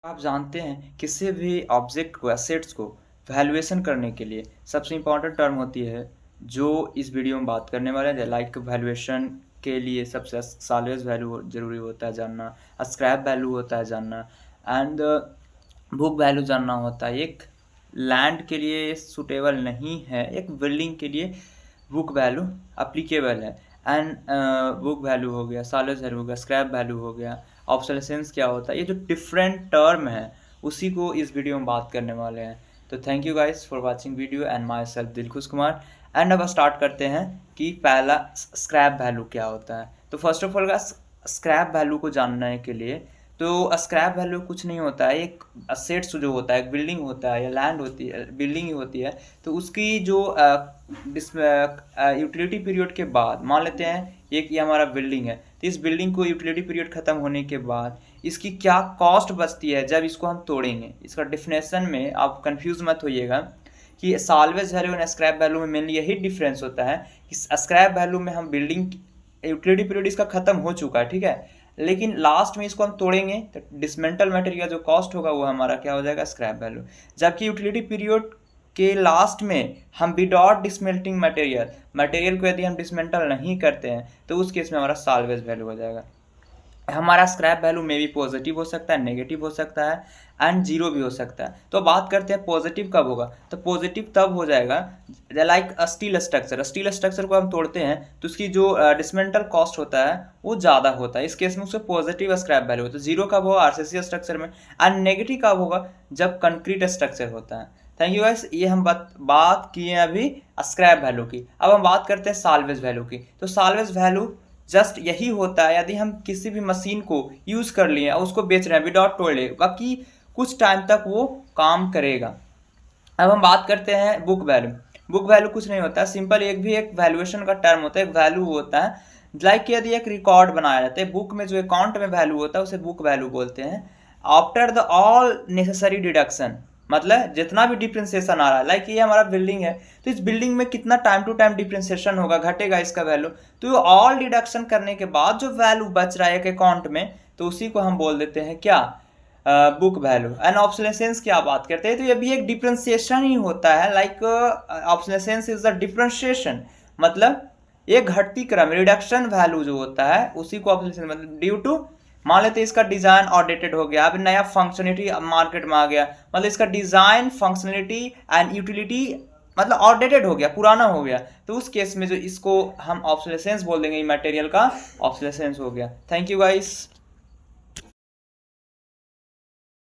आप जानते हैं किसी भी ऑब्जेक्ट को एसेट्स को वैल्यूएशन करने के लिए सबसे इम्पोर्टेंट टर्म होती है जो इस वीडियो में बात करने वाले हैं। लाइक वैल्यूएशन के लिए सबसे साल्वेज वैल्यू जरूरी होता है जानना, स्क्रैप वैल्यू होता है जानना एंड बुक वैल्यू जानना होता है। एक लैंड के लिए सूटेबल नहीं है, एक बिल्डिंग के लिए बुक वैल्यू अप्लीकेबल है। एंड बुक वैल्यू हो गया, साल्वेज वैल्यू हो गया, स्क्रैप वैल्यू हो गया, ऑब्सोलेसेंस क्या होता है, ये जो डिफरेंट टर्म है उसी को इस वीडियो में बात करने वाले हैं। तो thank you guys for watching video and my self Dilkhush Kumar. And अब स्टार्ट करते हैं कि पहला स्क्रैप वैल्यू क्या होता है। तो first of all scrap value को जानने के लिए, तो स्क्रैप वैल्यू कुछ नहीं होता है, एक असेट्स जो होता है, एक बिल्डिंग होता है या लैंड होती है, बिल्डिंग ही होती है। तो उसकी जो यूटिलिटी पीरियड के बाद, मान लेते हैं एक ये हमारा बिल्डिंग है, तो इस बिल्डिंग को यूटिलिटी पीरियड ख़त्म होने के बाद इसकी क्या कॉस्ट बचती है जब इसको हम तोड़ेंगे। इसका डिफिनेशन में आप कंफ्यूज मत होइएगा कि साल्वेज वैल्यू और स्क्रैप वैल्यू में मेनली यही डिफरेंस होता है कि स्क्रैप वैल्यू में हम बिल्डिंग यूटिलिटी पीरियड इसका ख़त्म हो चुका है, ठीक है, लेकिन लास्ट में इसको हम तोड़ेंगे तो डिसमेंटल मटेरियल जो कॉस्ट होगा वो हमारा क्या हो जाएगा, स्क्रैप वैल्यू। जबकि यूटिलिटी पीरियड के लास्ट में हम विदाउट डिसमेल्टिंग मटेरियल को यदि हम डिसमेंटल नहीं करते हैं तो उस केस में हमारा साल्वेज वैल्यू हो जाएगा। हमारा स्क्रैप वैल्यू में भी पॉजिटिव हो सकता है, नेगेटिव हो सकता है एंड जीरो भी हो सकता है। तो बात करते हैं पॉजिटिव कब होगा, तो पॉजिटिव तब हो जाएगा लाइक स्टील स्ट्रक्चर को हम तोड़ते हैं तो उसकी जो डिसमेंटल कॉस्ट होता है वो ज़्यादा होता है, इस केस में उससे पॉजिटिव स्क्रैप वैल्यू होता है। जीरो कब होगा, आरसीसी स्ट्रक्चर में। एंड नेगेटिव कब होगा, जब कंक्रीट स्ट्रक्चर होता है। थैंक यू गाइस, ये हम बात किए अभी स्क्रैप वैल्यू की। अब हम बात करते हैं साल्वेज वैल्यू की। तो साल्वेज वैल्यू जस्ट यही होता है यदि हम किसी भी मशीन को यूज़ कर लिए और उसको बेच रहे हैं विदाउट तोड़े, बाकी कुछ टाइम तक वो काम करेगा। अब हम बात करते हैं बुक वैल्यू कुछ नहीं होता है, सिंपल एक वैल्यूएशन का टर्म होता है, एक वैल्यू होता है। लाइक यदि एक रिकॉर्ड बनाया जाता है, बुक में जो अकाउंट में वैल्यू होता है उसे बुक वैल्यू बोलते हैं। After the all necessary deduction, मतलब जितना भी डिफ्रेंसिएशन आ रहा है, लाइक ये हमारा बिल्डिंग है तो इस बिल्डिंग में कितना टाइम टू टाइम डिफ्रेंसिएशन होगा, घटेगा इसका वैल्यू, तो ऑल डिडक्शन करने के बाद जो वैल्यू बच रहा है एक अकाउंट में तो उसी को हम बोल देते हैं क्या, बुक वैल्यू। एंड ऑब्सोलेसेंस की आप बात करते हैं तो ये भी एक डिफ्रेंसिएशन ही होता है। Like obsolescence is the differentiation, मतलब एक घटती क्रम, रिडक्शन वैल्यू जो होता है उसी को ऑब्सोलेसेंस, मतलब ड्यू टू, मान लेते हैं इसका डिजाइन आउटडेटेड हो गया, अब नया फंक्शनलिटी मार्केट में आ गया, मतलब इसका डिजाइन फंक्शनलिटी एंड यूटिलिटी मतलब आउटडेटेड हो गया, पुराना हो गया, तो उस केस में जो इसको हम ऑब्सोलेसेंस बोल देंगे, मटेरियल का ऑब्सोलेसेंस हो गया। Thank you guys.